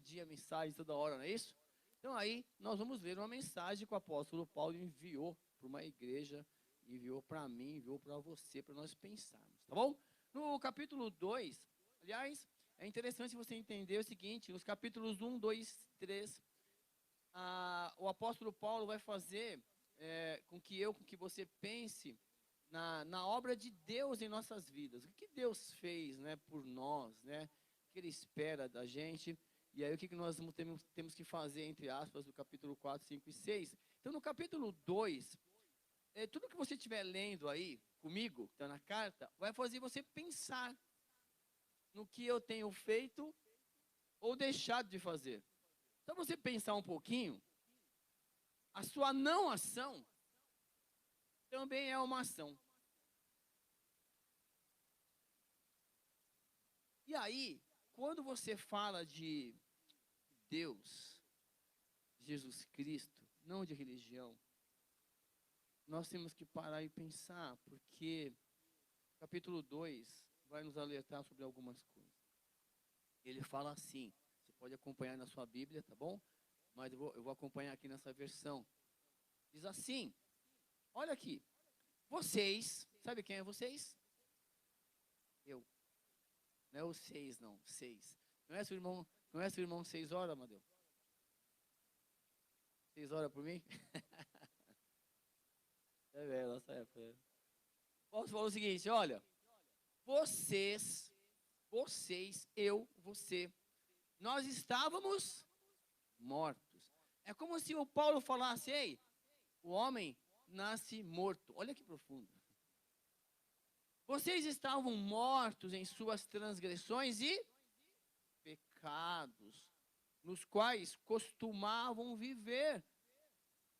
dia mensagem, toda hora, não é isso? Então aí nós vamos ler uma mensagem que o apóstolo Paulo enviou para uma igreja, enviou para mim, enviou para você, para nós pensarmos, tá bom? No capítulo 2, aliás, é interessante você entender o seguinte, nos capítulos 1, 2, 3, o apóstolo Paulo vai fazer com que você pense na obra de Deus em nossas vidas. O que Deus fez, né, por nós, né? O que Ele espera da gente. E aí o que nós temos que fazer, entre aspas, do capítulo 4, 5 e 6. Então no capítulo 2, tudo que você estiver lendo aí, comigo, que está na carta, vai fazer você pensar no que eu tenho feito ou deixado de fazer. Então você pensar um pouquinho, a sua não ação também é uma ação. E aí, quando você fala de Deus, Jesus Cristo, não de religião, nós temos que parar e pensar, porque o capítulo 2 vai nos alertar sobre algumas coisas. Ele fala assim, você pode acompanhar na sua Bíblia, tá bom? Mas eu vou acompanhar aqui nessa versão. Diz assim, olha aqui, vocês, sabe quem é vocês? Eu. Não é o 6, não, 6. Não é seu irmão 6 horas, Amadeu? 6 horas por mim? É velho, nossa época. Posso falar o seguinte, olha, vocês, eu, você, nós estávamos mortos. É como se o Paulo falasse, ei, o homem nasce morto. Olha que profundo. Vocês estavam mortos em suas transgressões e pecados, nos quais costumavam viver,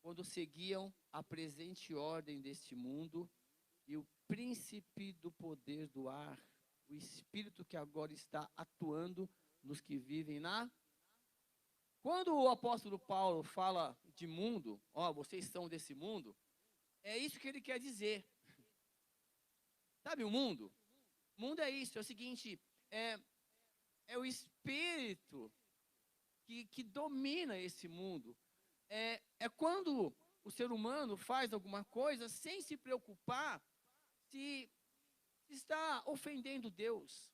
quando seguiam a presente ordem deste mundo e o príncipe do poder do ar, o espírito que agora está atuando nos que vivem na... Quando o apóstolo Paulo fala de mundo, vocês são desse mundo, é isso que ele quer dizer. Sabe o mundo? O mundo é isso, é o seguinte, é o espírito que domina esse mundo. É quando o ser humano faz alguma coisa sem se preocupar se está ofendendo Deus,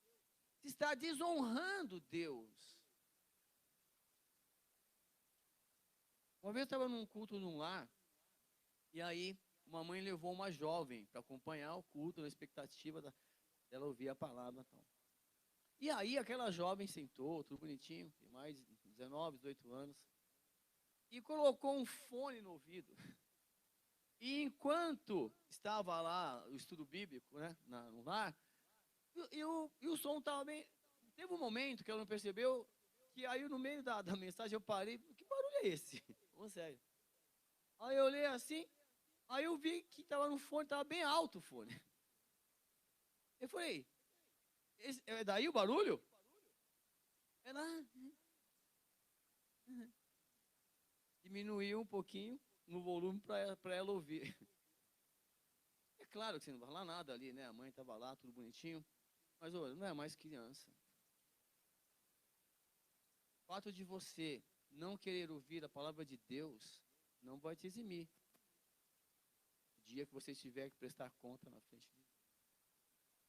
se está desonrando Deus. Uma vez eu estava num culto num lar, e aí uma mãe levou uma jovem para acompanhar o culto, na expectativa dela ouvir a palavra. Então. E aí aquela jovem sentou, tudo bonitinho, tem mais de 19, 18 anos, e colocou um fone no ouvido. E enquanto estava lá o estudo bíblico, né, no lar, e o som estava bem... Teve um momento que ela não percebeu, que aí no meio da mensagem eu parei, que barulho é esse? Vamos sério. Aí eu olhei assim, aí eu vi que estava no fone, estava bem alto o fone. Eu falei, é daí o barulho? Ela diminuiu um pouquinho no volume para ela ouvir. É claro que você não vai falar nada ali, né? A mãe estava lá, tudo bonitinho. Mas, olha, não é mais criança. O fato de você não querer ouvir a palavra de Deus não vai te eximir. O dia que você tiver que prestar conta na frente de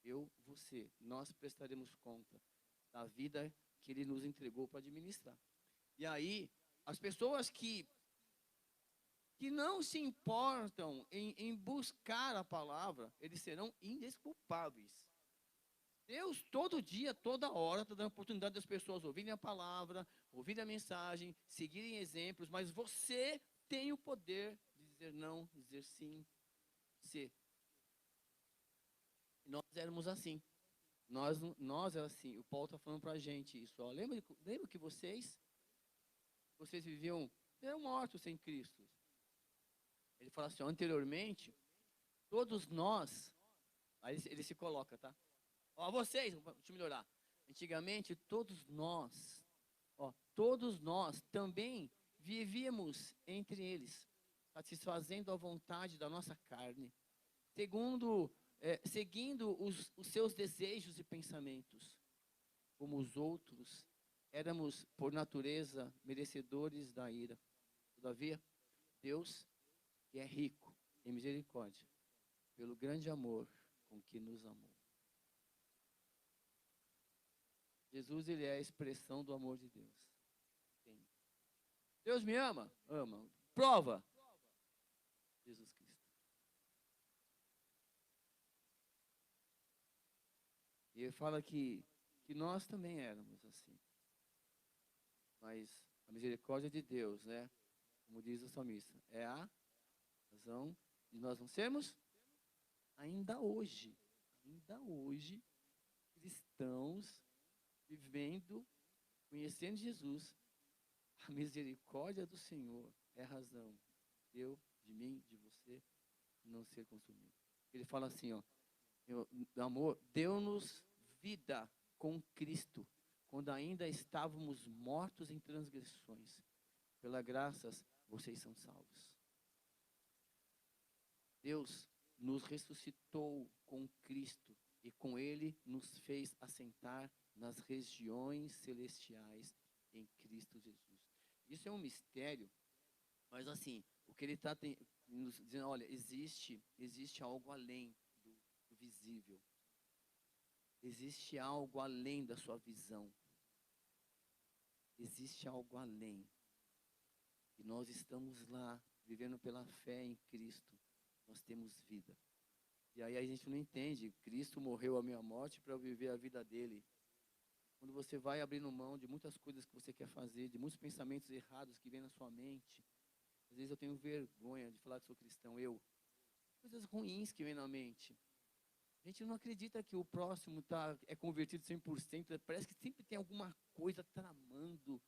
Deus, você, nós prestaremos conta da vida que Ele nos entregou para administrar. E aí, as pessoas que não se importam em buscar a palavra, eles serão indesculpáveis. Deus, todo dia, toda hora, está dando oportunidade das pessoas ouvirem a palavra, ouvirem a mensagem, seguirem exemplos, mas você tem o poder de dizer não, dizer sim, ser. Nós éramos assim. Nós era assim. O Paulo está falando para a gente isso. Ó. Lembra que vocês eram mortos sem Cristo. Ele fala assim, ó, anteriormente, todos nós, aí ele se coloca, tá? Ó, vocês, deixa eu melhorar. Antigamente, todos nós também vivíamos entre eles, satisfazendo a vontade da nossa carne, seguindo os seus desejos e pensamentos, como os outros éramos, por natureza, merecedores da ira. Todavia, Deus, que é rico em misericórdia, pelo grande amor com que nos amou. Jesus, ele é a expressão do amor de Deus. Entende? Deus me ama? Ama. Prova. Jesus Cristo. E ele fala que nós também éramos assim. Mas a misericórdia de Deus, né? Como diz o salmista, é a razão de nós não sermos ainda hoje, cristãos, vivendo, conhecendo Jesus. A misericórdia do Senhor é a razão de mim, de você, não ser consumido. Ele fala assim, ó, amor, deu-nos vida com Cristo, quando ainda estávamos mortos em transgressões. Pela graças, vocês são salvos. Deus nos ressuscitou com Cristo e com Ele nos fez assentar nas regiões celestiais em Cristo Jesus. Isso é um mistério, mas assim, o que ele está nos dizendo, olha, existe algo além do visível. Existe algo além da sua visão. Existe algo além. E nós estamos lá, vivendo pela fé em Cristo. Nós temos vida. E aí a gente não entende. Cristo morreu a minha morte para eu viver a vida dele. Quando você vai abrindo mão de muitas coisas que você quer fazer, de muitos pensamentos errados que vêm na sua mente. Às vezes eu tenho vergonha de falar que sou cristão. Coisas ruins que vêm na mente. A gente não acredita que o próximo é convertido 100%. Parece que sempre tem alguma coisa tramando.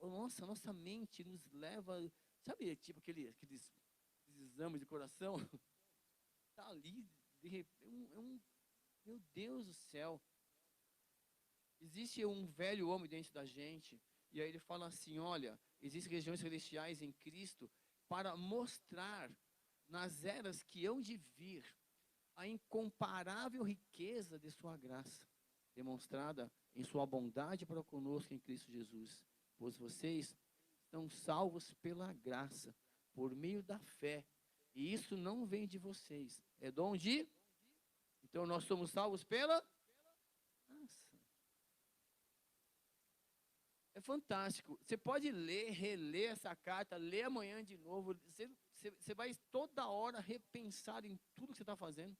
Nossa mente nos leva... Sabe, tipo aqueles exames de coração? Está ali, de repente, meu Deus do céu. Existe um velho homem dentro da gente. E aí ele fala assim, olha, existem regiões celestiais em Cristo para mostrar nas eras que hão de vir a incomparável riqueza de sua graça, demonstrada em sua bondade para conosco em Cristo Jesus. Pois vocês são salvos pela graça, por meio da fé. E isso não vem de vocês, é dom de... Então nós somos salvos pela graça. É fantástico. Você pode ler, reler essa carta, ler amanhã de novo. Você vai toda hora repensar em tudo que você está fazendo.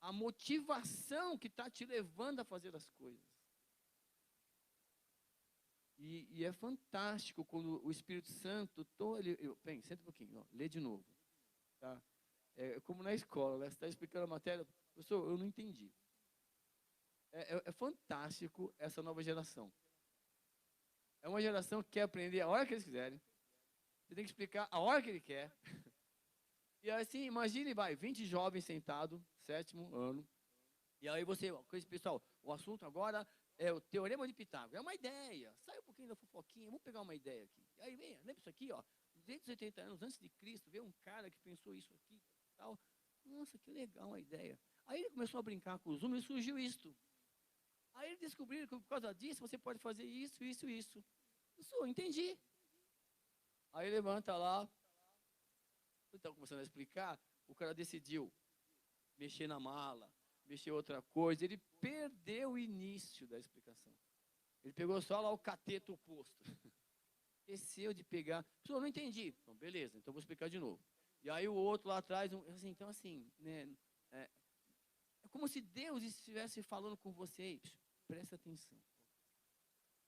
A motivação que está te levando a fazer as coisas. E é fantástico quando o Espírito Santo... Bem, senta um pouquinho, ó, lê de novo. Tá? É como na escola, né? Você está explicando a matéria. Professor, eu não entendi. É fantástico essa nova geração. É uma geração que quer aprender a hora que eles quiserem. Você tem que explicar a hora que ele quer. E assim, imagine, 20 jovens sentados, 7º ano. E aí você, pessoal, o assunto agora é o Teorema de Pitágoras. É uma ideia. Sai um pouquinho da fofoquinha, vamos pegar uma ideia aqui. E aí vem, lembra isso aqui, ó. 280 anos antes de Cristo, veio um cara que pensou isso aqui e tal. Nossa, que legal uma ideia. Aí ele começou a brincar com os números e surgiu isto. Aí eles descobriram que por causa disso você pode fazer isso. Isso, entendi. Aí levanta lá. Então, começando a explicar, o cara decidiu mexer na mala, mexer outra coisa. Ele perdeu o início da explicação. Ele pegou só lá o cateto oposto. Esqueceu de pegar. Pessoal, não entendi. Então, beleza, então vou explicar de novo. E aí o outro lá atrás, então assim, né, é como se Deus estivesse falando com vocês. Presta atenção.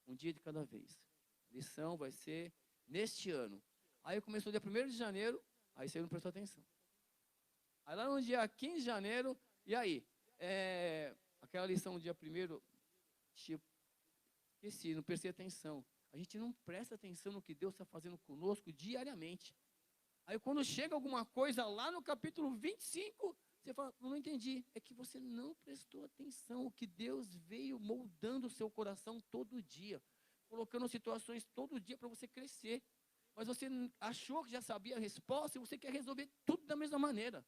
Um dia de cada vez. A lição vai ser neste ano. Aí começou dia 1º de janeiro, aí você não prestou atenção. Aí lá no dia 15 de janeiro, e aí? Aquela lição no dia 1º, esqueci, não prestei atenção. A gente não presta atenção no que Deus está fazendo conosco diariamente. Aí quando chega alguma coisa lá no capítulo 25, você fala, não entendi. É que você não prestou atenção. O que Deus veio moldando o seu coração todo dia. Colocando situações todo dia para você crescer. Mas você achou que já sabia a resposta e você quer resolver tudo da mesma maneira.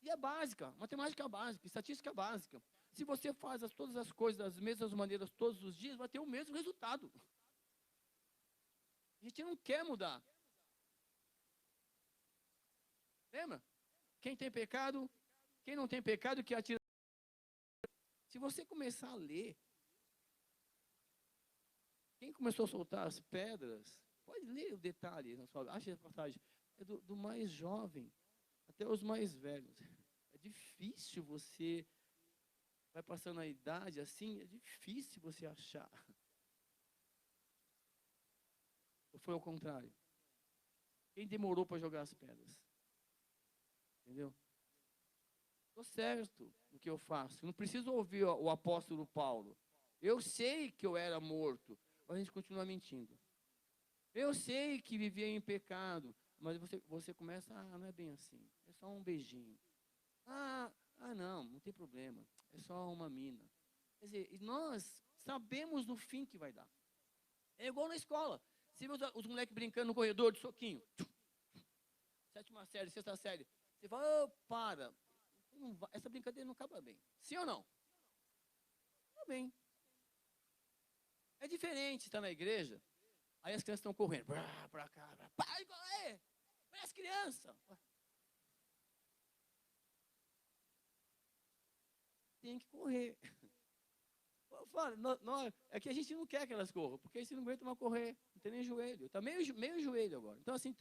E é básica, matemática básica, estatística básica. Se você faz todas as coisas das mesmas maneiras todos os dias, vai ter o mesmo resultado. A gente não quer mudar. Lembra? Quem tem pecado, quem não tem pecado, que atira. Se você começar a ler, quem começou a soltar as pedras, pode ler o detalhe, acha a passagem, é do mais jovem até os mais velhos. É difícil você, vai passando a idade assim, é difícil você achar. Ou foi ao contrário? Quem demorou para jogar as pedras? Entendeu? Estou certo no que eu faço. Não preciso ouvir o apóstolo Paulo. Eu sei que eu era morto, mas a gente continua mentindo. Eu sei que vivia em pecado, mas você começa, não é bem assim. É só um beijinho. Não tem problema. É só uma mina. Quer dizer, nós sabemos no fim que vai dar. É igual na escola. Você vê os moleques brincando no corredor de soquinho. Sétima série, sexta série. Você fala, para. Essa brincadeira não acaba bem. Sim ou não? Acaba bem. É diferente estar na igreja. Aí as crianças estão correndo. Pra cá. Para de correr. Parece criança. Tem que correr. É que a gente não quer que elas corram, porque a gente não aguenta mais correr, não tem nem joelho, está meio joelho agora. Então, assim,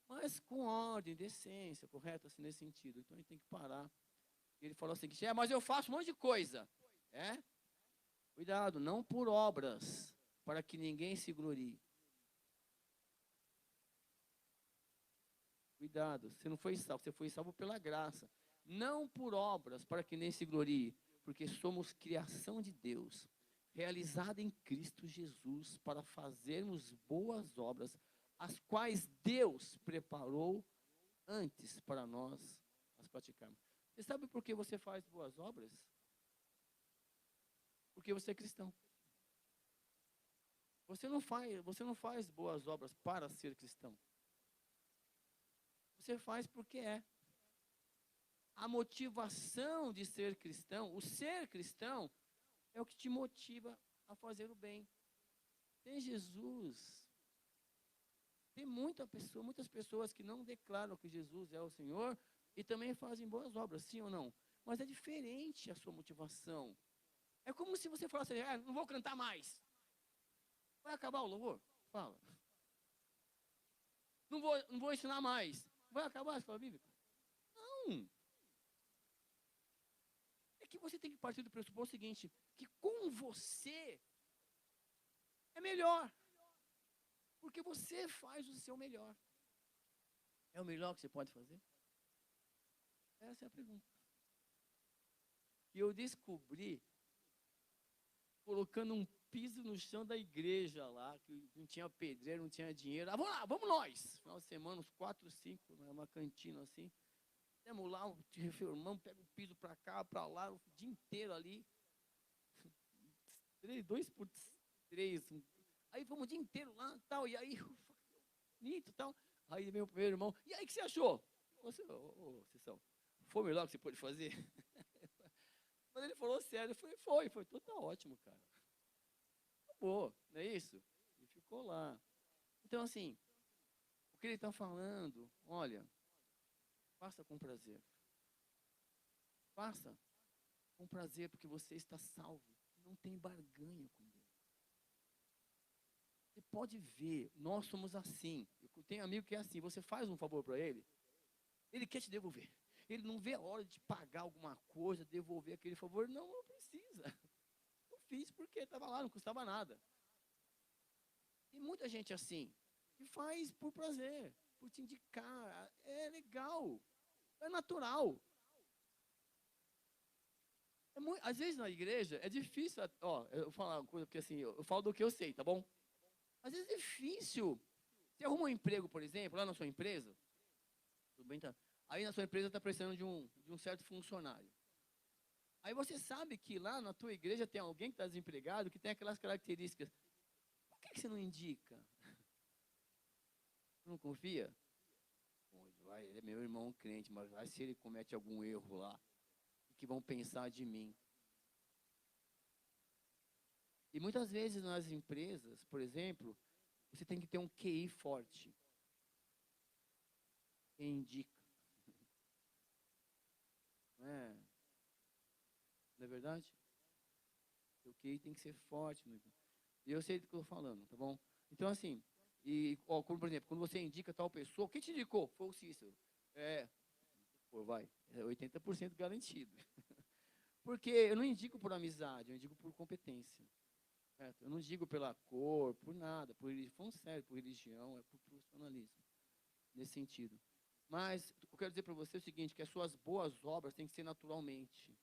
mas com ordem, decência, correto, assim, nesse sentido. Então, a gente tem que parar. Ele falou assim, mas eu faço um monte de coisa. Cuidado, não por obras, para que ninguém se glorie. Cuidado, você não foi salvo, você foi salvo pela graça. Não por obras, para que nem se glorie, porque somos criação de Deus, realizada em Cristo Jesus, para fazermos boas obras, as quais Deus preparou antes para nós as praticarmos. Você sabe por que você faz boas obras? Porque você é cristão. Você não faz boas obras para ser cristão. Você faz porque é. A motivação de ser cristão, o ser cristão, é o que te motiva a fazer o bem. Tem Jesus. Tem muitas pessoas que não declaram que Jesus é o Senhor e também fazem boas obras, sim ou não? Mas é diferente a sua motivação. É como se você falasse, não vou cantar mais. Vai acabar o louvor? Fala. Não vou ensinar mais. Vai acabar a escola bíblica? Não. É que você tem que partir do pressuposto seguinte, que com você é melhor. Porque você faz o seu melhor. É o melhor que você pode fazer? Essa é a pergunta. E eu descobri colocando um piso no chão da igreja lá, que não tinha pedreiro, não tinha dinheiro. Vamos lá, vamos nós. Final de semana, uns 4, 5, numa cantina assim. Temos lá, reformamos, pega o piso para cá, para lá, o dia inteiro ali. 2 por 3. Aí fomos o dia inteiro lá, tal, e aí, bonito, tal. Aí veio o primeiro irmão, e aí, o que você achou? Cessão, foi o melhor que você pôde fazer? Mas ele falou sério, eu falei, foi tudo tá ótimo, cara. Acabou, não é isso? E ficou lá. Então, assim, o que ele está falando, olha, faça com prazer. Faça com prazer, porque você está salvo. Não tem barganha com Deus. Você pode ver, nós somos assim. Eu tenho amigo que é assim, você faz um favor para ele, ele quer te devolver. Ele não vê a hora de pagar alguma coisa, devolver aquele favor. Não precisa. Eu fiz porque estava lá, não custava nada. Tem muita gente assim, que faz por prazer, por te indicar. É legal, é natural. Às vezes na igreja é difícil, eu vou falar uma coisa, porque assim, eu falo do que eu sei, tá bom? Às vezes é difícil. Você arruma um emprego, por exemplo, lá na sua empresa, tudo bem, tá? Aí na sua empresa está precisando de um certo funcionário. Aí você sabe que lá na tua igreja tem alguém que está desempregado, que tem aquelas características. Por que você não indica? Não confia? Ele é meu irmão crente, mas vai se ele comete algum erro lá, o que vão pensar de mim? E muitas vezes nas empresas, por exemplo, você tem que ter um QI forte. Quem indica, não é? Não é verdade? O QI tem que ser forte. E eu sei do que eu estou falando, tá bom? Então, assim, por exemplo, quando você indica tal pessoa, quem te indicou? Foi o Cícero. Pô, vai, é 80% garantido. Porque eu não indico por amizade, eu indico por competência. Certo? Eu não digo pela cor, por nada, falando sério, por religião, é por profissionalismo, nesse sentido. Mas eu quero dizer para você o seguinte, que as suas boas obras têm que ser naturalmente.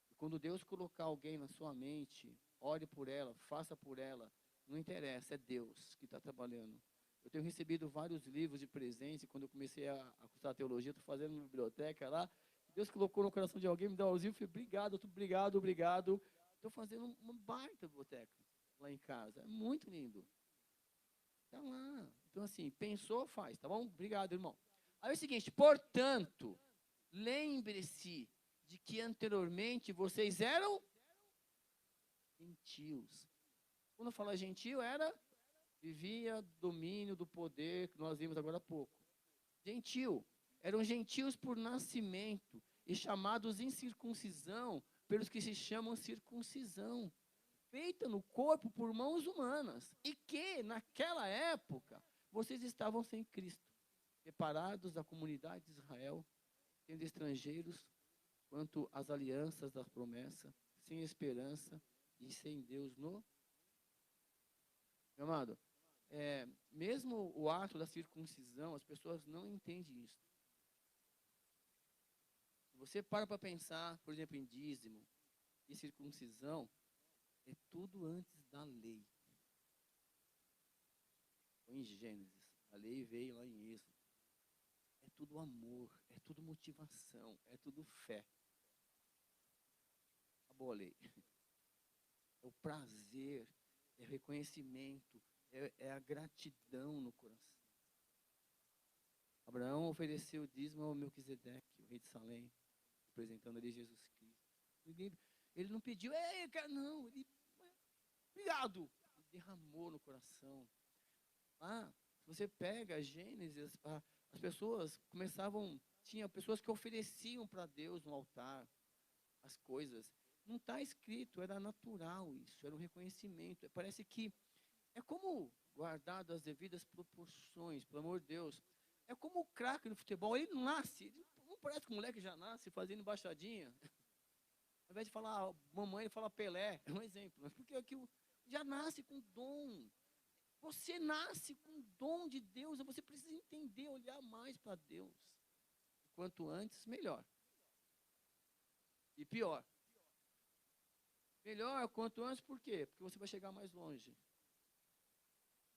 E quando Deus colocar alguém na sua mente, ore por ela, faça por ela, não interessa, é Deus que está trabalhando. Eu tenho recebido vários livros de presente, quando eu comecei a cursar teologia, estou fazendo uma biblioteca lá, Deus colocou no coração de alguém, me dá um livro, eu falei, obrigado, obrigado, obrigado. Estou fazendo uma baita biblioteca lá em casa, é muito lindo. Tá lá. Então, assim, pensou, faz, tá bom? Obrigado, irmão. Aí é o seguinte, portanto, lembre-se de que anteriormente vocês eram gentios. Quando fala gentil, vivia domínio do poder, que nós vimos agora há pouco. Gentil. Eram gentios por nascimento e chamados incircuncisão pelos que se chamam circuncisão, feita no corpo por mãos humanas, e que, naquela época, vocês estavam sem Cristo, separados da comunidade de Israel, sendo estrangeiros quanto às alianças da promessa, sem esperança e sem Deus no... Meu amado, mesmo o ato da circuncisão, as pessoas não entendem isso. Se você para pensar, por exemplo, em dízimo e circuncisão, é tudo antes da lei. Em Gênesis, a lei veio lá em Êxodo. É tudo amor, é tudo motivação, é tudo fé. Acabou a lei. É o prazer, é o reconhecimento, é a gratidão no coração. Abraão ofereceu o dízimo ao Melquisedeque, o rei de Salém, representando ali Jesus Cristo. Ele não pediu, não, ele, obrigado, ele derramou no coração. Se você pega Gênesis, as pessoas tinha pessoas que ofereciam para Deus no altar as coisas. Não está escrito, era natural isso, era um reconhecimento. Parece que é como guardado as devidas proporções, pelo amor de Deus. É como o craque no futebol, ele não nasce, ele não parece que o moleque já nasce fazendo embaixadinha. Ao invés de falar mamãe, ele fala Pelé, é um exemplo. Porque aquilo já nasce com dom. Você nasce com o dom de Deus, você precisa entender, olhar mais para Deus. Quanto antes, melhor. E pior. Melhor quanto antes, por quê? Porque você vai chegar mais longe.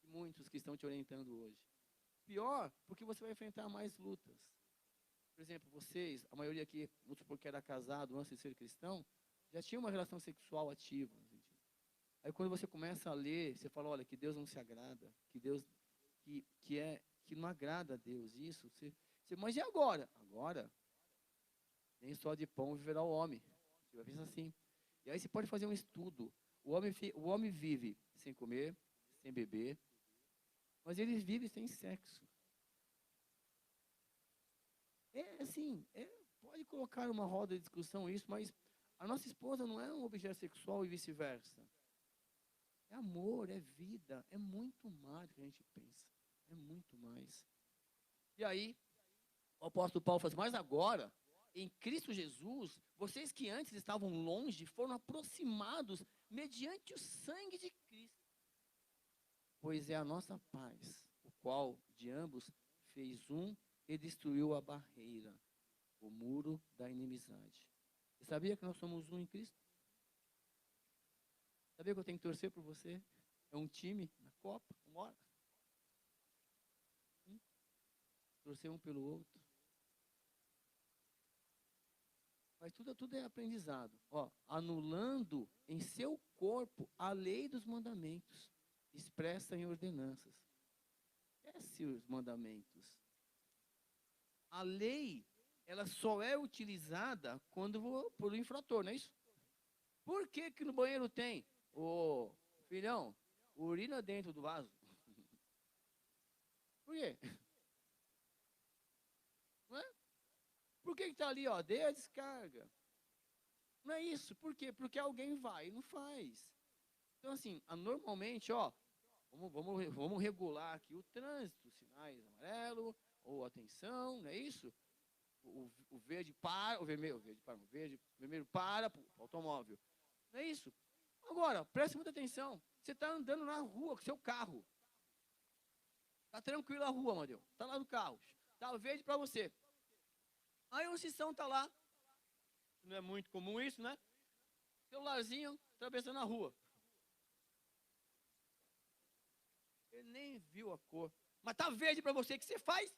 E muitos que estão te orientando hoje. Pior, porque você vai enfrentar mais lutas. Por exemplo, vocês, a maioria aqui, vamos supor que era casado antes de ser cristão, já tinha uma relação sexual ativa. Aí quando você começa a ler, você fala, olha, que Deus não se agrada, que Deus, que não agrada a Deus, isso. Mas e agora? Agora, nem só de pão viverá o homem. Você vai pensar assim. E aí você pode fazer um estudo. O homem vive sem comer, sem beber, mas ele vive sem sexo. Pode colocar uma roda de discussão isso, mas a nossa esposa não é um objeto sexual e vice-versa. É amor, é vida, é muito mais do que a gente pensa. É muito mais. E aí, o apóstolo Paulo fala assim, mas agora, em Cristo Jesus, vocês que antes estavam longe, foram aproximados mediante o sangue de Cristo. Pois é a nossa paz, o qual de ambos fez um e destruiu a barreira, o muro da inimizade. Você sabia que nós somos um em Cristo? Sabia que eu tenho que torcer por você? É um time na Copa, uma hora. Torcer um pelo outro. Mas tudo é aprendizado. Anulando em seu corpo a lei dos mandamentos, expressa em ordenanças. Esses os mandamentos. A lei, ela só é utilizada quando por um infrator, não é isso? Por que no banheiro tem? Ô, filhão, urina dentro do vaso. Por quê? Não é? Por que está ali, ó? Dê a descarga. Não é isso. Por quê? Porque alguém vai e não faz. Então, assim, normalmente, ó, vamos regular aqui o trânsito, sinais amarelo, ou atenção, não é isso? O verde para, o vermelho para, o vermelho para o automóvel. Não é isso? Agora, preste muita atenção. Você está andando na rua com seu carro. Está tranquilo a rua, Amadeu. Está lá no carro. Está verde para você. Aí o Cissão está lá. Não é muito comum isso, né? Celularzinho, atravessando a rua. Ele nem viu a cor. Mas tá verde para você, o que você faz?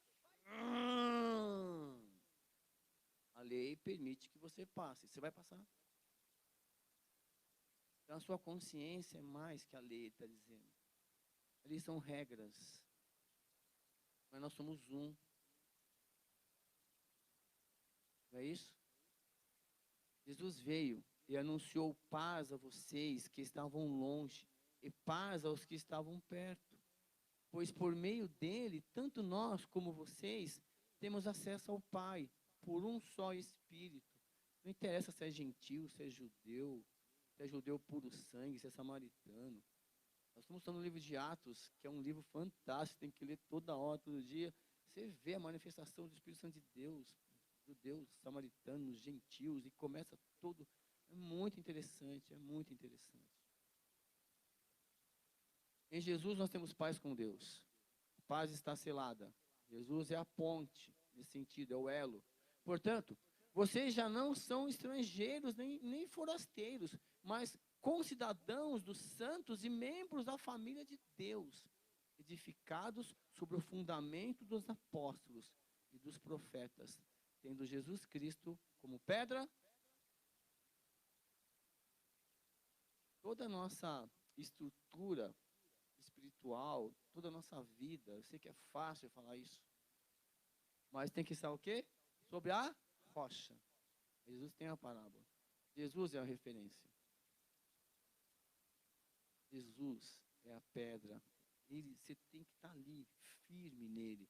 A lei permite que você passe. Você vai passar. Então a sua consciência é mais que a lei está dizendo. Ali são regras. Mas nós somos um. Não é isso? Jesus veio e anunciou paz a vocês que estavam longe e paz aos que estavam perto. Pois por meio dele, tanto nós como vocês temos acesso ao Pai por um só Espírito. Não interessa se é gentil, se é judeu puro sangue, se é samaritano. Nós estamos estudando o livro de Atos, que é um livro fantástico, tem que ler toda hora, todo dia. Você vê a manifestação do Espírito Santo de Deus, judeus, samaritanos, gentios, e começa todo. É muito interessante, é muito interessante. Em Jesus nós temos paz com Deus. A paz está selada. Jesus é a ponte, nesse sentido, é o elo. Portanto, vocês já não são estrangeiros nem forasteiros, mas concidadãos dos santos e membros da família de Deus, edificados sobre o fundamento dos apóstolos e dos profetas, tendo Jesus Cristo como pedra. Toda a nossa estrutura espiritual, toda a nossa vida, eu sei que é fácil falar isso, mas tem que estar o quê? Sobre a rocha. Jesus tem a parábola. Jesus é a referência. Jesus é a pedra. Você tem que estar ali, firme nele.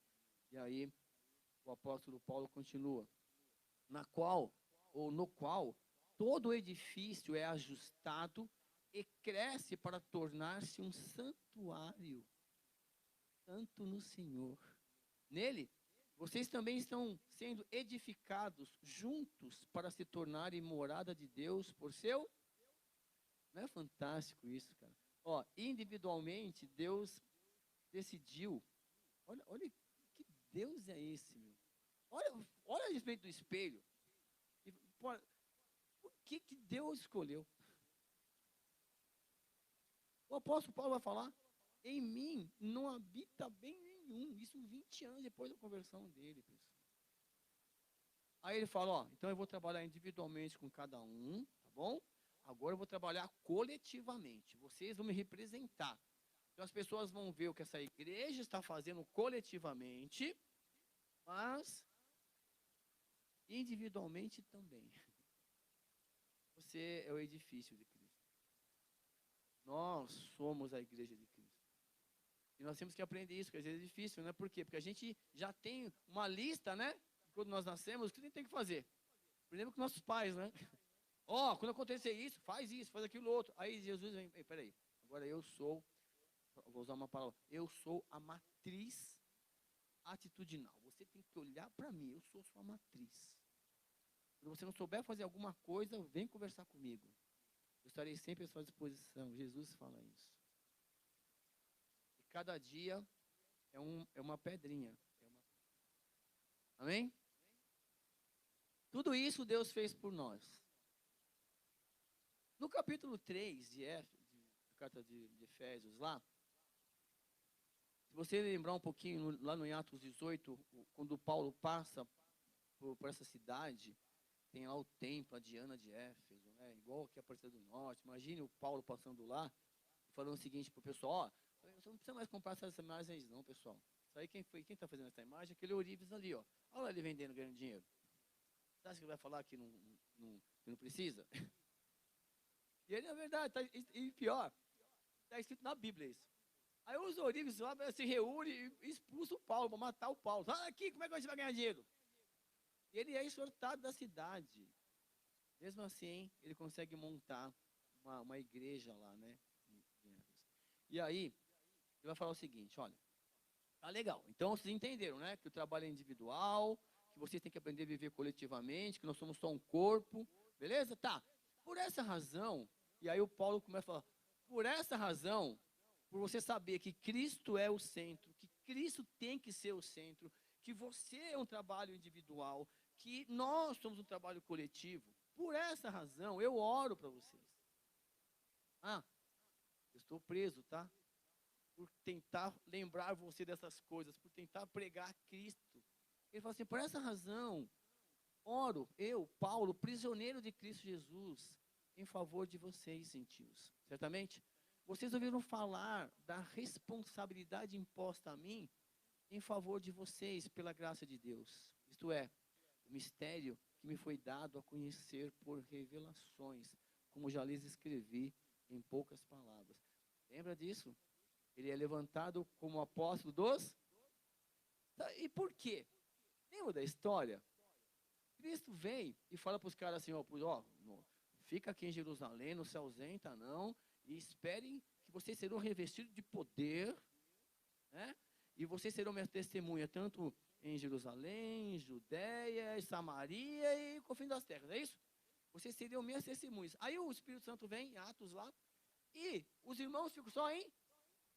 E aí, o apóstolo Paulo continua. No qual, todo edifício é ajustado e cresce para tornar-se um santuário, santo no Senhor. Nele, vocês também estão sendo edificados juntos para se tornarem morada de Deus por seu. Não é fantástico isso, cara? Ó, individualmente, Deus decidiu. Olha que Deus é esse, meu. Olha a respeito do espelho. Por que Deus escolheu? O apóstolo Paulo vai falar: em mim não habita bem nenhum. Isso 20 anos depois da conversão dele, pessoal. Aí ele fala: ó, então eu vou trabalhar individualmente com cada um, tá bom? Agora eu vou trabalhar coletivamente. Vocês vão me representar. Então as pessoas vão ver o que essa igreja está fazendo coletivamente, mas individualmente também. Você é o edifício de Cristo. Nós somos a igreja de Cristo. E nós temos que aprender isso, que às vezes é difícil, né? Por quê? Porque a gente já tem uma lista, né? Quando nós nascemos, o que a gente tem que fazer? Aprendemos com nossos pais, né? Ó, quando acontecer isso, faz aquilo outro. Aí Jesus vem, peraí, agora eu sou, vou usar uma palavra, eu sou a matriz atitudinal. Você tem que olhar para mim, eu sou sua matriz. Se você não souber fazer alguma coisa, vem conversar comigo. Eu estarei sempre à sua disposição. Jesus fala isso. E cada dia é uma pedrinha. Amém? Tudo isso Deus fez por nós. No capítulo 3 da carta de Efésios, lá, se você lembrar um pouquinho, lá no Atos 18, quando Paulo passa por essa cidade, tem lá o templo, a Diana de Éfeso, né? Igual aqui a Aparecida do Norte. Imagine o Paulo passando lá e falando o seguinte para o pessoal: ó, você não precisa mais comprar essas imagens não, pessoal. Isso aí quem está fazendo essa imagem é aquele Ourives ali, ó. Olha lá ele vendendo, ganhando dinheiro. Você acha que ele vai falar que não precisa? E ele, na verdade, e pior, está escrito na Bíblia isso. Aí os ourives lá se reúnem e expulsam o Paulo, para matar o Paulo. Fala aqui, como é que a gente vai ganhar dinheiro? E ele é exortado da cidade. Mesmo assim, ele consegue montar uma igreja lá, né? E aí, ele vai falar o seguinte, olha, tá legal. Então, vocês entenderam, né? Que o trabalho é individual, que vocês têm que aprender a viver coletivamente, que nós somos só um corpo, beleza? Tá. Por essa razão, e aí o Paulo começa a falar, por essa razão, por você saber que Cristo é o centro, que Cristo tem que ser o centro, que você é um trabalho individual, que nós somos um trabalho coletivo, por essa razão, eu oro para vocês. Ah, eu estou preso, tá? Por tentar lembrar você dessas coisas, por tentar pregar Cristo. Ele fala assim, por essa razão, oro, eu, Paulo, prisioneiro de Cristo Jesus, em favor de vocês, gentios. Certamente, vocês ouviram falar da responsabilidade imposta a mim em favor de vocês, pela graça de Deus. Isto é, o mistério que me foi dado a conhecer por revelações, como já lhes escrevi em poucas palavras. Lembra disso? Ele é levantado como apóstolo dos... E por quê? Lembra da história? Cristo vem e fala para os caras assim, ó, fica aqui em Jerusalém, não se ausenta não, e esperem que vocês serão revestidos de poder, né? E vocês serão minhas testemunhas, tanto em Jerusalém, Judéia, Samaria e com o fim das terras, é isso? Vocês seriam minhas testemunhas. Aí o Espírito Santo vem, em Atos lá, e os irmãos ficam só em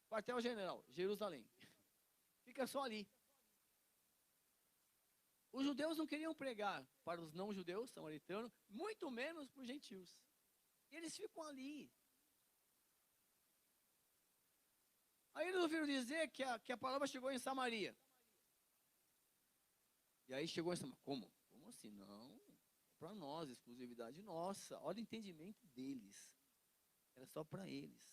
quartel-general, Jerusalém. Fica só ali. Os judeus não queriam pregar para os não-judeus, samaritanos, muito menos para os gentios. E eles ficam ali. Aí eles ouviram dizer que a palavra chegou em Samaria. E aí chegou em Samaria. Como? Como assim? Não, para nós, exclusividade nossa. Olha o entendimento deles. Era só para eles.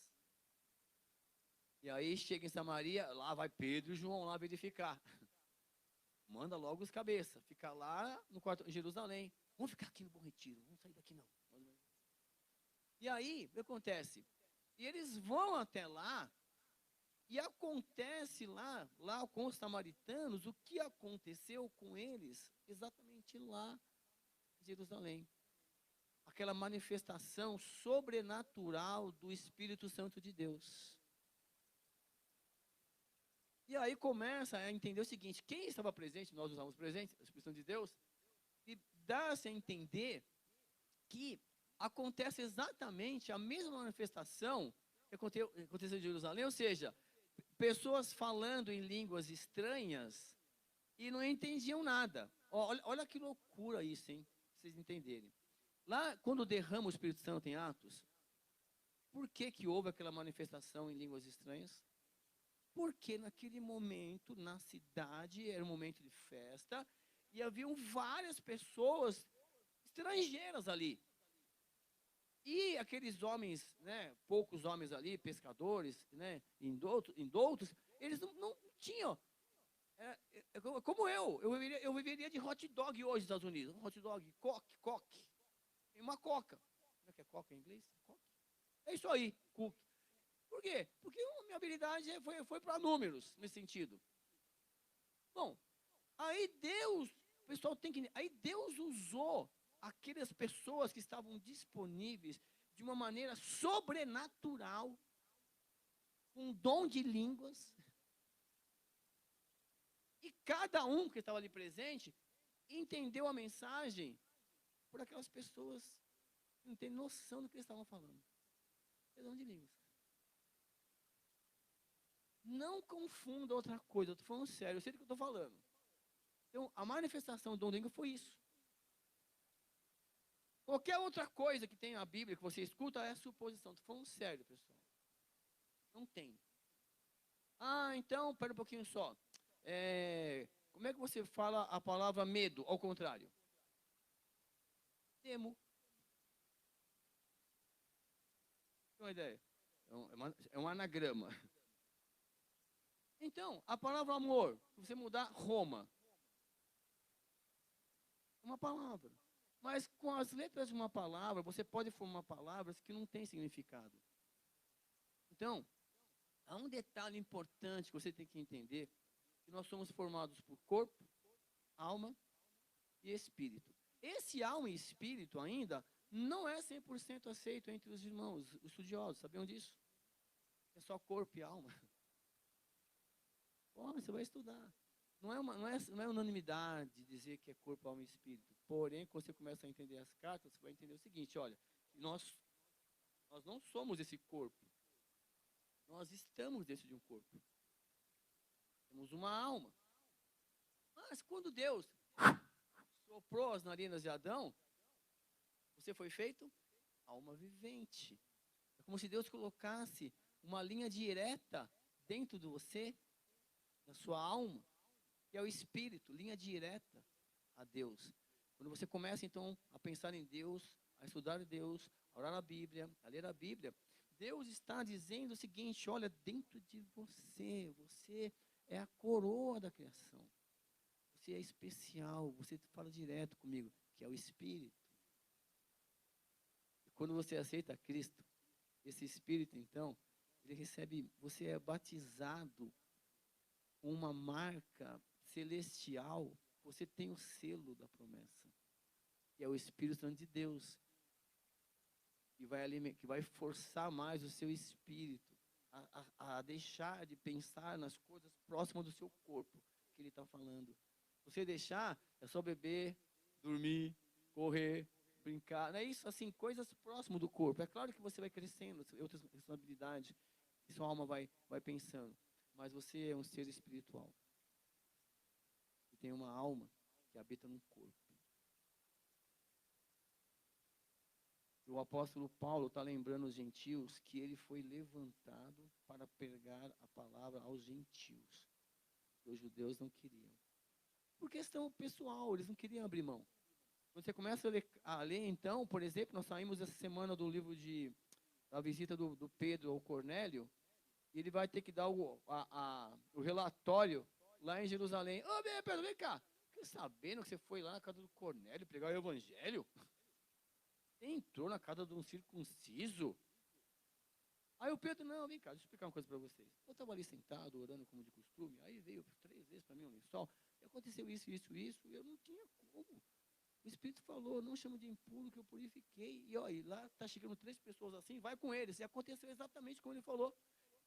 E aí chega em Samaria, lá vai Pedro e João lá verificar. Manda logo os cabeças. Fica lá no quarto, em Jerusalém. Vamos ficar aqui no Bom Retiro. Vamos sair daqui não. E aí, o que acontece? E eles vão até lá. E acontece lá com os samaritanos, o que aconteceu com eles exatamente lá em Jerusalém. Aquela manifestação sobrenatural do Espírito Santo de Deus. E aí começa a entender o seguinte, quem estava presente, nós estávamos presentes, a Espírito Santo de Deus, e dá-se a entender que acontece exatamente a mesma manifestação que aconteceu em Jerusalém, ou seja, pessoas falando em línguas estranhas e não entendiam nada. Olha que loucura isso, hein? Pra vocês entenderem. Lá, quando derrama o Espírito Santo em Atos, por que houve aquela manifestação em línguas estranhas? Porque naquele momento, na cidade, era um momento de festa, e haviam várias pessoas estrangeiras ali. E aqueles homens, né, poucos homens ali, pescadores, né, indoutos, eles não tinham. Como eu viveria de hot dog hoje nos Estados Unidos. Um hot dog, coque. E uma coca. Como é que é coca em inglês? Coque. É isso aí, cookie. Por quê? Porque a minha habilidade foi para números, nesse sentido. Bom, aí Deus, o pessoal tem que... Aí Deus usou aquelas pessoas que estavam disponíveis de uma maneira sobrenatural, com dom de línguas. E cada um que estava ali presente entendeu a mensagem por aquelas pessoas que não têm noção do que eles estavam falando. Dom de línguas. Não confunda outra coisa, eu estou falando sério, eu sei do que eu estou falando. Então, a manifestação do dom de língua foi isso. Qualquer outra coisa que tem na Bíblia, que você escuta, é suposição. Estou falando sério, pessoal. Não tem. Ah, então, pera um pouquinho só. Como é que você fala a palavra medo, ao contrário? Temo. Tem uma ideia? É um anagrama. Então, a palavra amor, se você mudar, Roma. É uma palavra. Mas com as letras de uma palavra, você pode formar palavras que não têm significado. Então, há um detalhe importante que você tem que entender, que nós somos formados por corpo, alma e espírito. Esse alma e espírito ainda não é 100% aceito entre os irmãos, os estudiosos, sabiam disso? É só corpo e alma. Bom, você vai estudar. Não é unanimidade dizer que é corpo, alma e espírito. Porém, quando você começa a entender as cartas, você vai entender o seguinte, olha, nós não somos esse corpo. Nós estamos dentro de um corpo. Temos uma alma. Mas quando Deus soprou as narinas de Adão, você foi feito alma vivente. É como se Deus colocasse uma linha direta dentro de você, da sua alma, que é o espírito, linha direta a Deus. Quando você começa então a pensar em Deus, a estudar Deus, a orar a Bíblia, a ler a Bíblia, Deus está dizendo o seguinte, olha, dentro de você, você é a coroa da criação. Você é especial, você fala direto comigo, que é o Espírito. E quando você aceita Cristo, esse Espírito então, ele recebe, você é batizado com uma marca celestial, você tem o selo da promessa, que é o Espírito Santo de Deus, que vai forçar mais o seu espírito a deixar de pensar nas coisas próximas do seu corpo, que ele está falando. Você deixar, é só beber, dormir, correr, brincar, não é isso? Assim, coisas próximas do corpo. É claro que você vai crescendo, outras responsabilidades, e sua alma vai pensando, mas você é um ser espiritual. E tem uma alma que habita no corpo. O apóstolo Paulo está lembrando os gentios que ele foi levantado para pregar a palavra aos gentios. Os judeus não queriam. Por questão pessoal, eles não queriam abrir mão. Quando você começa a ler então, por exemplo, nós saímos essa semana do livro da visita do Pedro ao Cornélio, e ele vai ter que dar o relatório lá em Jerusalém. Ô, Pedro, vem cá. Fiquei sabendo que você foi lá na casa do Cornélio pregar o evangelho? Você entrou na casa de um circunciso? Aí o Pedro, não, vem cá, deixa eu explicar uma coisa para vocês. Eu estava ali sentado, orando como de costume, aí veio 3 vezes para mim um lençol, e aconteceu isso, isso, isso, e eu não tinha como. O Espírito falou, não chama de impuro que eu purifiquei. E olha, lá está chegando 3 pessoas assim, vai com eles. E aconteceu exatamente como ele falou.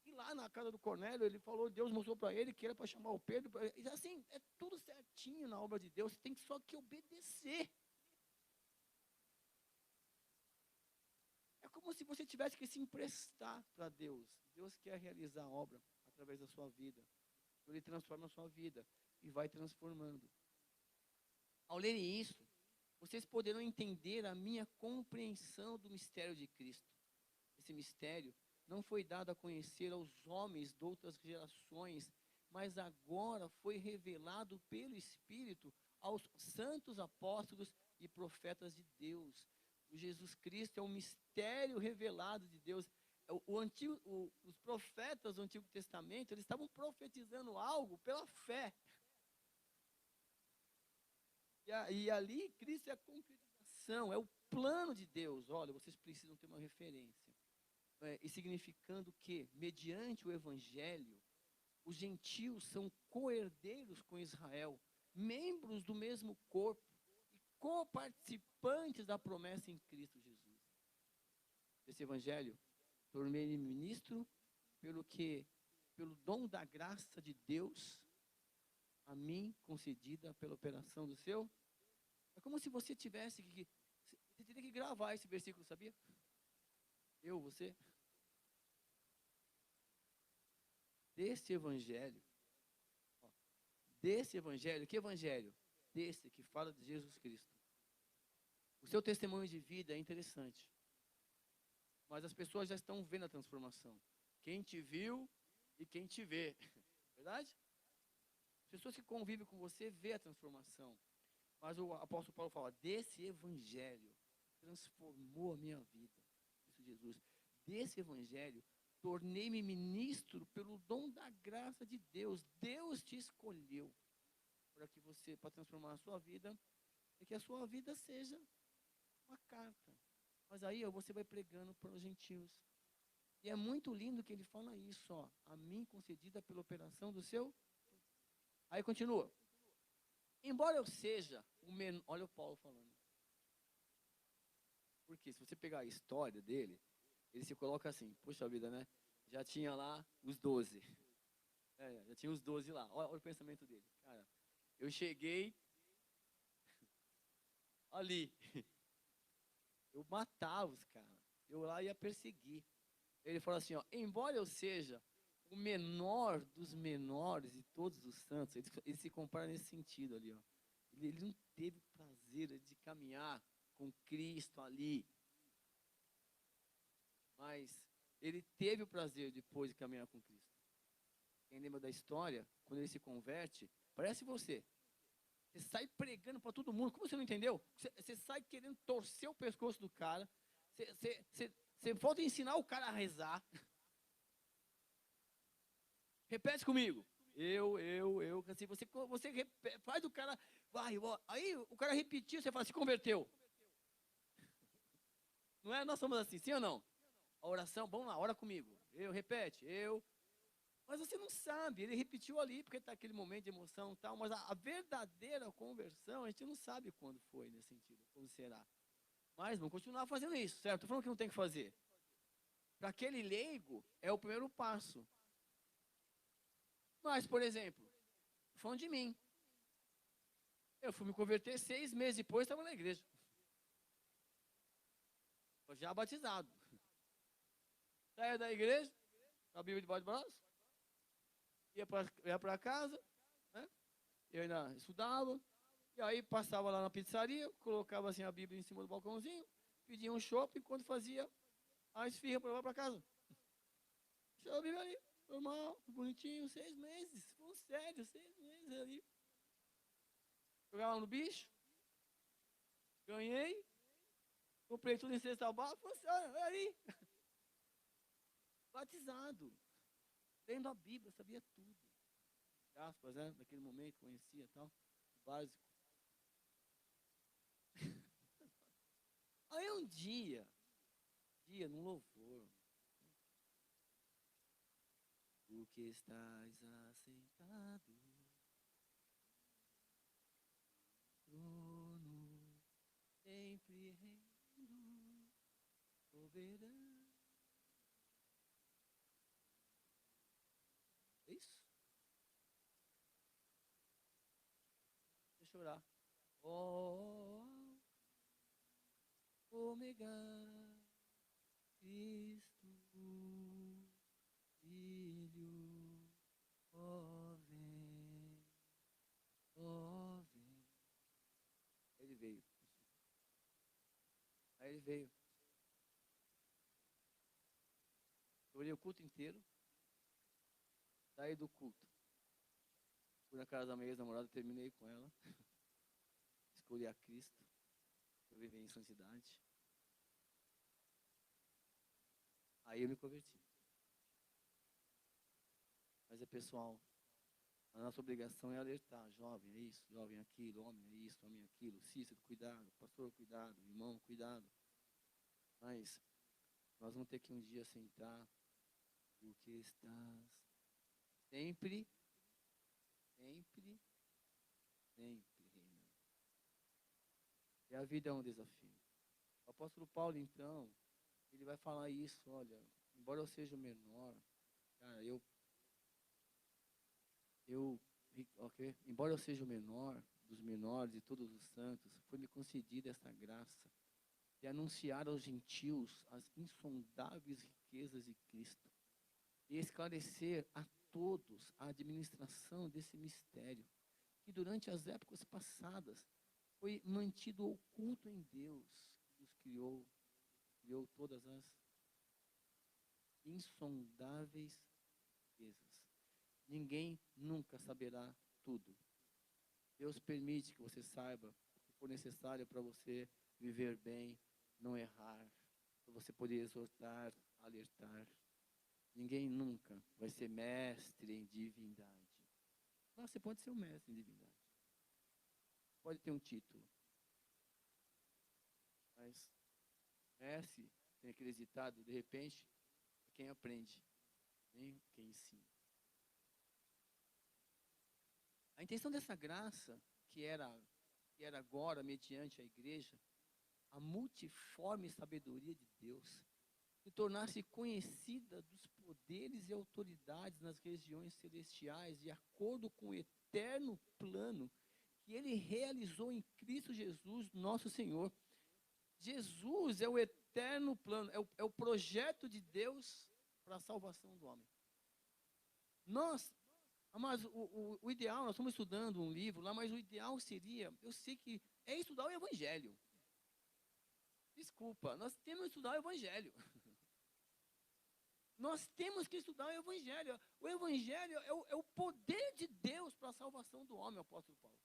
E lá na casa do Cornélio, ele falou, Deus mostrou para ele que era para chamar o Pedro. E assim, é tudo certinho na obra de Deus, você tem só que obedecer. É como se você tivesse que se emprestar para Deus. Deus quer realizar a obra através da sua vida. Ele transforma a sua vida e vai transformando. Ao lerem isso, vocês poderão entender a minha compreensão do mistério de Cristo. Esse mistério não foi dado a conhecer aos homens de outras gerações, mas agora foi revelado pelo Espírito aos santos apóstolos e profetas de Deus. O Jesus Cristo é um mistério revelado de Deus. Os profetas do Antigo Testamento, eles estavam profetizando algo pela fé. E ali, Cristo é a concretização, é o plano de Deus. Olha, vocês precisam ter uma referência. E significando que, mediante o Evangelho, os gentios são co-herdeiros com Israel, membros do mesmo corpo e co-participantes da promessa em Cristo Jesus. Esse Evangelho, tornei-me ministro pelo dom da graça de Deus, a mim concedida pela operação do seu. É como se você tivesse que... Você teria que gravar esse versículo, sabia? Você. Desse evangelho. Desse evangelho. Que evangelho? Desse que fala de Jesus Cristo. O seu testemunho de vida é interessante. Mas as pessoas já estão vendo a transformação. Quem te viu e quem te vê. Verdade? As pessoas que convivem com você vê a transformação. Mas o apóstolo Paulo fala, desse evangelho transformou a minha vida. Isso Jesus. Desse evangelho, tornei-me ministro pelo dom da graça de Deus. Deus te escolheu para transformar a sua vida, e que a sua vida seja uma carta. Mas aí ó, você vai pregando para os gentios. E é muito lindo que ele fala isso, ó. A mim concedida pela operação do seu. Aí continua. Embora eu seja o menor. Olha o Paulo falando. Porque se você pegar a história dele, ele se coloca assim, puxa vida, né? Já tinha lá os 12. Já tinha os 12 lá. Olha o pensamento dele. Cara, eu cheguei ali. Eu matava os caras. Eu lá ia perseguir. Ele fala assim, ó, embora eu seja o menor dos menores de todos os santos, ele se compara nesse sentido ali, ó. Ele não teve o prazer de caminhar com Cristo ali, mas ele teve o prazer depois de caminhar com Cristo. Quem lembra da história, quando ele se converte, parece você. Você sai pregando para todo mundo. Como você não entendeu? Você sai querendo torcer o pescoço do cara. Você volta a ensinar o cara a rezar. Repete comigo. Assim, você faz o cara. Vai, ó, aí o cara repetiu, você fala, se converteu. Não é? Nós somos assim, sim ou não? A oração, vamos lá, ora comigo. Repete, Mas você não sabe, ele repetiu ali, porque está aquele momento de emoção e tal, mas a verdadeira conversão, a gente não sabe quando foi nesse sentido, como será. Mas vamos continuar fazendo isso, certo? Estou falando que não tem que fazer. Para aquele leigo, é o primeiro passo. Mas, por exemplo, falando de mim, eu fui me converter 6 meses depois, estava na igreja. Já batizado. Saia da igreja, com a Bíblia debaixo do braço, ia para casa, né? Eu ainda estudava, e aí passava lá na pizzaria, colocava assim a Bíblia em cima do balcãozinho, pedia um chopp, enquanto fazia a esfirra para levar para casa. Deixava a Bíblia ali, normal, bonitinho, 6 meses, falando sério, 6 meses ali. Jogava no bicho, ganhei, comprei tudo em cesta básica, aí, batizado, lendo a Bíblia, sabia tudo. Aspas, né? Naquele momento, conhecia tal, básico. Aí um dia no louvor, o que estás assentado, trono, sempre reino, soberano. É isso? Deixa eu orar. Oh, Ômega, Cristo, Filho, ó vem. Ele veio. Aí ele veio. Eu olhei o culto inteiro. Saí do culto. Fui na casa da minha ex-namorada, terminei com ela. Escolhi a Cristo. Eu vivi em santidade. Aí eu me converti. Mas é pessoal, a nossa obrigação é alertar, jovem é isso, jovem é aquilo, homem é isso, homem é aquilo, Cícero, cuidado, pastor, cuidado, irmão, cuidado. Mas nós vamos ter que um dia sentar, porque estás sempre, sempre, sempre reinando. E a vida é um desafio. O apóstolo Paulo, então, ele vai falar isso, olha, embora eu seja o menor, cara, ok? Embora eu seja o menor dos menores de todos os santos, foi-me concedida esta graça de anunciar aos gentios as insondáveis riquezas de Cristo e esclarecer a todos a administração desse mistério, que durante as épocas passadas foi mantido oculto em Deus, que nos criou todas as insondáveis riquezas. Ninguém nunca saberá tudo. Deus permite que você saiba o que for necessário para você viver bem, não errar, para você poder exortar, alertar. Ninguém nunca vai ser mestre em divindade. Mas você pode ser um mestre em divindade. Pode ter um título. Mas Messi tem aquele ditado, de repente, é quem aprende, nem quem ensina. A intenção dessa graça, que era agora, mediante a igreja, a multiforme sabedoria de Deus, de tornar-se conhecida dos poderes e autoridades nas regiões celestiais, de acordo com o eterno plano que ele realizou em Cristo Jesus, nosso Senhor. Jesus é o eterno plano, é o projeto de Deus para a salvação do homem. Mas o ideal, nós estamos estudando um livro lá, mas o ideal seria, eu sei que é estudar o Evangelho. Desculpa, nós temos que estudar o Evangelho. Nós temos que estudar o Evangelho. O Evangelho é o poder de Deus para a salvação do homem, o apóstolo Paulo.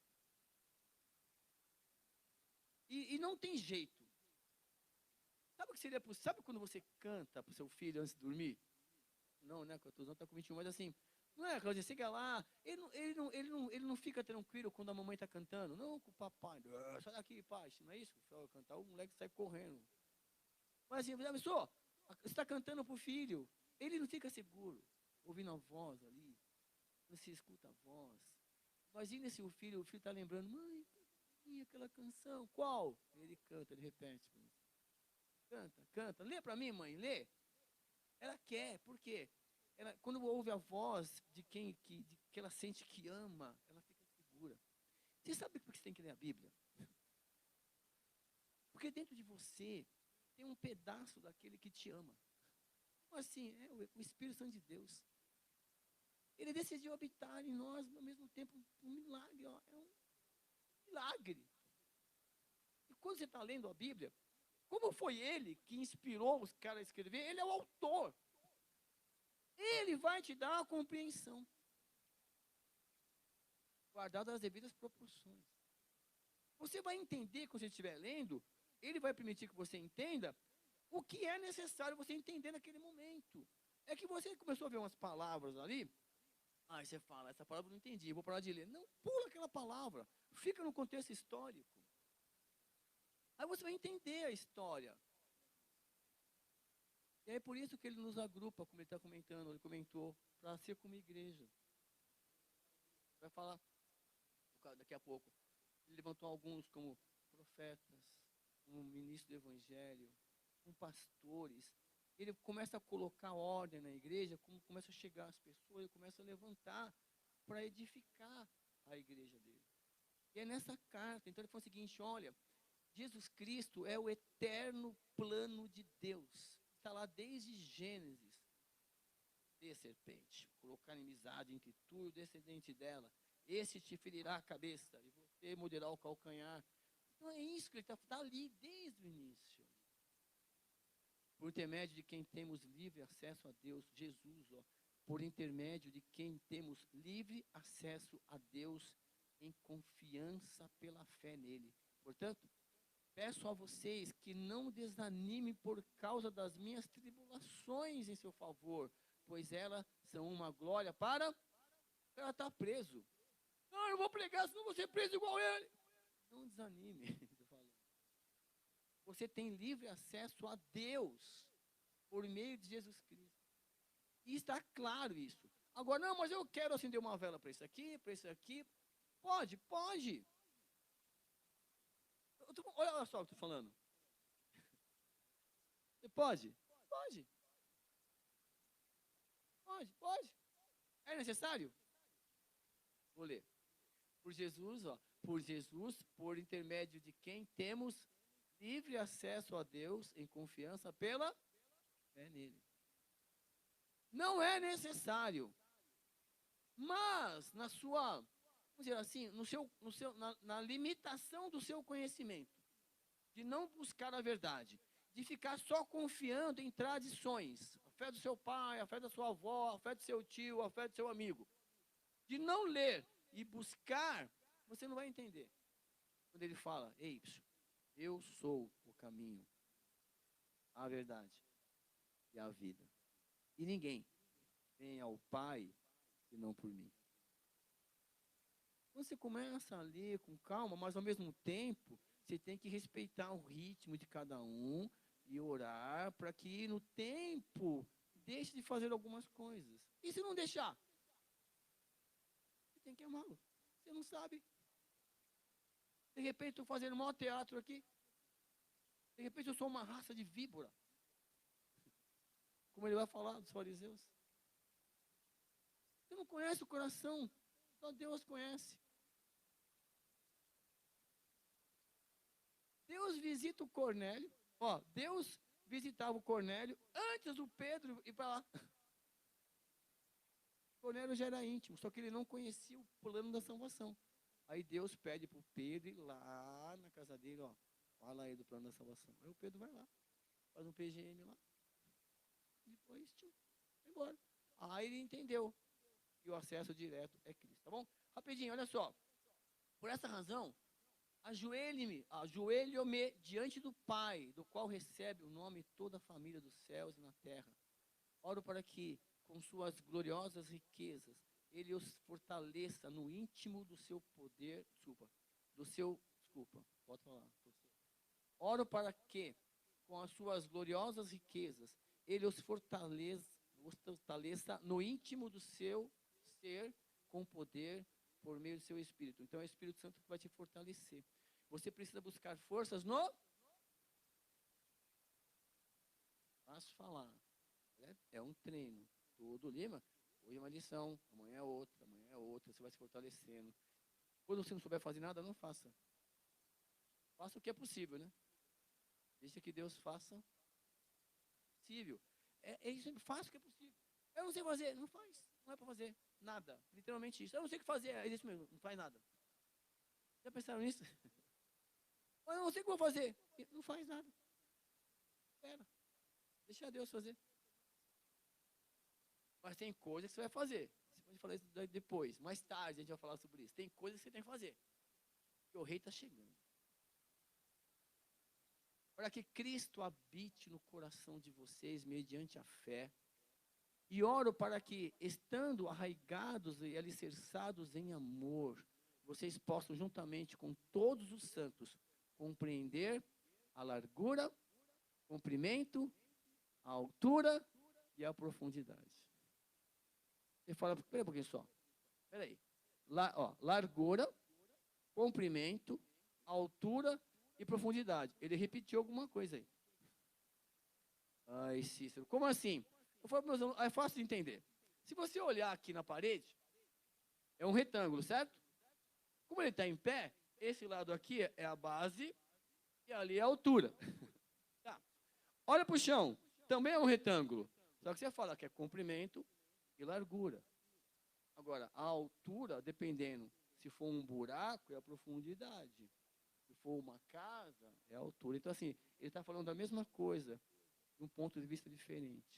E não tem jeito. Sabe o que seria possível? Sabe quando você canta para o seu filho antes de dormir? Não, né? Que eu estou com 21, mas assim, não é, Claudinha, chega lá, ele não fica tranquilo quando a mamãe está cantando. Não, com o papai, sai daqui, pai, não é isso? Se cantar, o moleque sai correndo. Mas assim, você está cantando para o filho, ele não fica seguro, ouvindo a voz ali, você escuta a voz. Imagina se o filho está lembrando, mãe, aquela canção, qual? Ele canta, ele repete. Canta, lê para mim, mãe, lê. Ela quer, por quê? Quando ouve a voz de quem que ela sente que ama, ela fica segura. Você sabe por que você tem que ler a Bíblia? Porque dentro de você tem um pedaço daquele que te ama. Assim, é o Espírito Santo de Deus. Ele decidiu habitar em nós, ao mesmo tempo, um milagre. Ó, é um milagre. E quando você está lendo a Bíblia, como foi ele que inspirou os caras a escrever? Ele é o autor. Ele vai te dar a compreensão, guardada as devidas proporções. Você vai entender, quando você estiver lendo, ele vai permitir que você entenda o que é necessário você entender naquele momento. É que você começou a ver umas palavras ali, aí você fala, essa palavra eu não entendi, vou parar de ler. Não, pula aquela palavra, fica no contexto histórico. Aí você vai entender a história. E é por isso que ele nos agrupa, como ele está comentando, ele comentou, para ser como igreja. Vai falar daqui a pouco. Ele levantou alguns como profetas, como ministro do evangelho, como pastores. Ele começa a colocar ordem na igreja, como começa a chegar as pessoas, ele começa a levantar para edificar a igreja dele. E é nessa carta, então ele falou o seguinte, olha, Jesus Cristo é o eterno plano de Deus. Está lá desde Gênesis. De serpente, colocar inimizade entre tu e o descendente dela. Esse te ferirá a cabeça e você morderá o calcanhar. Então é isso que ele está ali desde o início. Por intermédio de quem temos livre acesso a Deus, Jesus, ó, por intermédio de quem temos livre acesso a Deus em confiança pela fé nele. Portanto, peço a vocês que não desanimem por causa das minhas tribulações em seu favor, pois elas são uma glória para ela estar preso. Não, eu vou pregar, senão vou ser preso igual ele. Não desanime. Você tem livre acesso a Deus por meio de Jesus Cristo. E está claro isso. Agora, não, mas eu quero acender uma vela para isso aqui, para isso aqui. Pode. Olha só o que eu estou falando. Você pode? Pode. É necessário? Vou ler. Por Jesus, por intermédio de quem temos livre acesso a Deus em confiança pela fé nele. Não é necessário. Mas na sua, vamos dizer assim, na limitação do seu conhecimento, de não buscar a verdade, de ficar só confiando em tradições, a fé do seu pai, a fé da sua avó, a fé do seu tio, a fé do seu amigo, de não ler e buscar, você não vai entender. Quando ele fala, ei, eu sou o caminho, a verdade e a vida. E ninguém vem ao Pai senão por mim. Quando você começa a ler com calma, mas ao mesmo tempo, Você tem que respeitar o ritmo de cada um e orar para que no tempo deixe de fazer algumas coisas. E se não deixar? Você tem que amá-lo. Você não sabe. De repente estou fazendo o maior teatro aqui. De repente eu sou uma raça de víbora. Como ele vai falar dos fariseus. Você não conhece o coração. Só Deus conhece. Deus visita o Cornélio. Ó, Deus visitava o Cornélio antes do Pedro ir para lá. O Cornélio já era íntimo, só que ele não conhecia o plano da salvação. Aí Deus pede para o Pedro ir lá na casa dele, ó. Fala aí do plano da salvação. Aí o Pedro vai lá, faz um PGM lá. E depois, vai embora. Aí ele entendeu que o acesso direto é Cristo, tá bom? Rapidinho, olha só. Por essa razão, ajoelho-me diante do Pai, do qual recebe o nome toda a família dos céus e na terra. Oro para que, com suas gloriosas riquezas, ele os fortaleça no íntimo do seu poder, pode falar. Oro para que, com as suas gloriosas riquezas, ele os fortaleça no íntimo do seu ser, com poder, por meio do seu Espírito. Então é o Espírito Santo que vai te fortalecer. Você precisa buscar forças no... Fácil falar. É um treino. Todo Lima, hoje é uma lição, amanhã é outra, você vai se fortalecendo. Quando você não souber fazer nada, não faça. Faça o que é possível, né? Deixa que Deus faça possível. É isso, faça o que é possível. Eu não sei fazer, não faz. Não é para fazer nada. Literalmente isso. Eu não sei o que fazer, é isso mesmo, não faz nada. Já pensaram nisso? Eu não sei o que vou fazer. Não faz nada. Espera. Deixa Deus fazer. Mas tem coisas que você vai fazer. Você pode falar isso depois. Mais tarde a gente vai falar sobre isso. Tem coisas que você tem que fazer. Porque o rei está chegando. Para que Cristo habite no coração de vocês mediante a fé. E oro para que, estando arraigados e alicerçados em amor, vocês possam, juntamente com todos os santos, compreender a largura, comprimento, a altura e a profundidade. Ele fala, espera um pouquinho só. Espera aí. Largura, comprimento, altura e profundidade. Ele repetiu alguma coisa aí. Ai, Cícero, como assim? Eu falo para meus alunos, é fácil de entender. Se você olhar aqui na parede, é um retângulo, certo? Como ele está em pé, esse lado aqui é a base e ali é a altura. Tá. Olha para o chão, também é um retângulo. Só que você fala que é comprimento e largura. Agora, a altura, dependendo, se for um buraco, é a profundidade. Se for uma casa, é a altura. Então, assim, ele está falando da mesma coisa, de um ponto de vista diferente.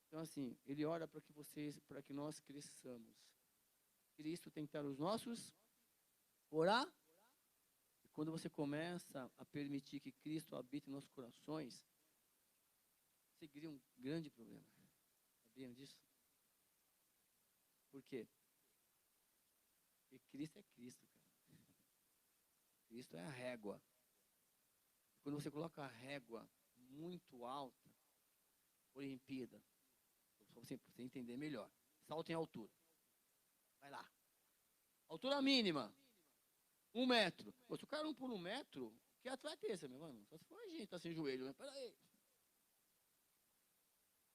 Então, assim, ele ora para que nós cresçamos. Cristo tem que estar nos nossos orar. E quando você começa a permitir que Cristo habite nos nossos corações, você cria um grande problema. Sabiam disso? Por quê? Porque Cristo é Cristo, cara. Cristo é a régua. E quando você coloca a régua muito alta, Olimpíada, só para você entender melhor, salto em altura. Vai lá. Altura mínima, 1 metro. Pô, se o cara não pula 1 metro, que atleta é esse, meu mano? Só se for a gente, tá sem joelho, né? Pera aí.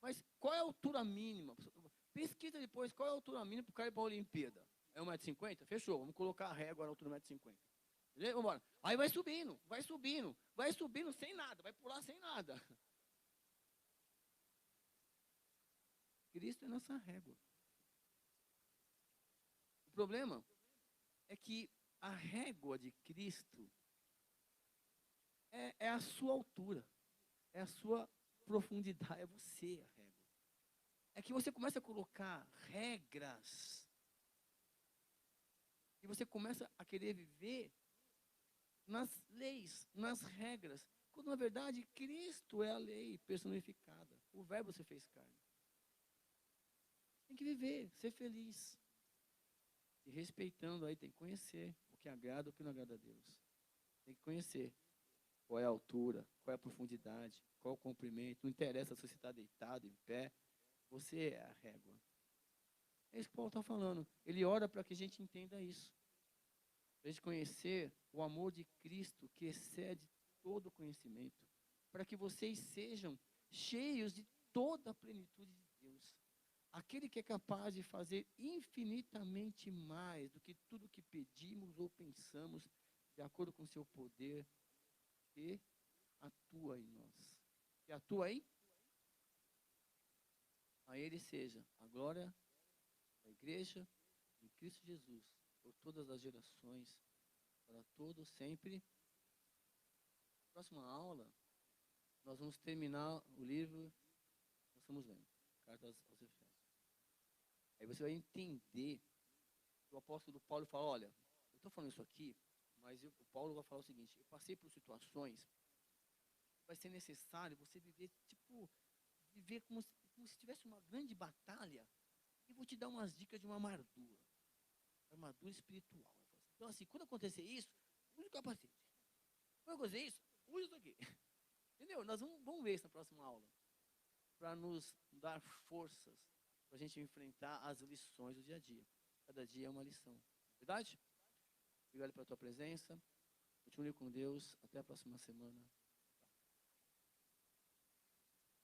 Mas qual é a altura mínima? Pesquisa depois qual é a altura mínima para o cara ir para a Olimpíada. É 1,50 m? Fechou, vamos colocar a régua na altura de 1,50 m. Beleza? Vamos embora. Aí vai subindo sem nada, vai pular sem nada. Cristo é nossa régua. O problema é que a régua de Cristo é a sua altura, é a sua profundidade, é você a régua. É que você começa a colocar regras e você começa a querer viver nas leis, nas regras, quando na verdade Cristo é a lei personificada. O verbo se fez carne. Tem que viver, ser feliz. E respeitando aí, tem que conhecer o que agrada e o que não agrada a Deus. Tem que conhecer qual é a altura, qual é a profundidade, qual é o comprimento. Não interessa se você está deitado, em pé. Você é a régua. É isso que Paulo está falando. Ele ora para que a gente entenda isso. Para a gente conhecer o amor de Cristo que excede todo conhecimento. Para que vocês sejam cheios de toda a plenitude de Deus. Aquele que é capaz de fazer infinitamente mais do que tudo que pedimos ou pensamos, de acordo com o seu poder, que atua em nós. Que atua em? A Ele seja a glória da igreja em Cristo Jesus, por todas as gerações, para todos sempre. Próxima aula, nós vamos terminar o livro que nós estamos lendo, Cartas aos Efésios. Aí você vai entender que o apóstolo Paulo fala, olha, eu estou falando isso aqui, mas o Paulo vai falar o seguinte, eu passei por situações que vai ser necessário você viver, viver como se tivesse uma grande batalha, e vou te dar umas dicas de uma armadura espiritual. Então assim, quando acontecer isso, use o capacete. Quando acontecer isso, use isso aqui. Entendeu? Nós vamos ver isso na próxima aula, para nos dar forças, para a gente enfrentar as lições do dia a dia. Cada dia é uma lição. Verdade? Obrigado pela tua presença. Continue com Deus. Até a próxima semana.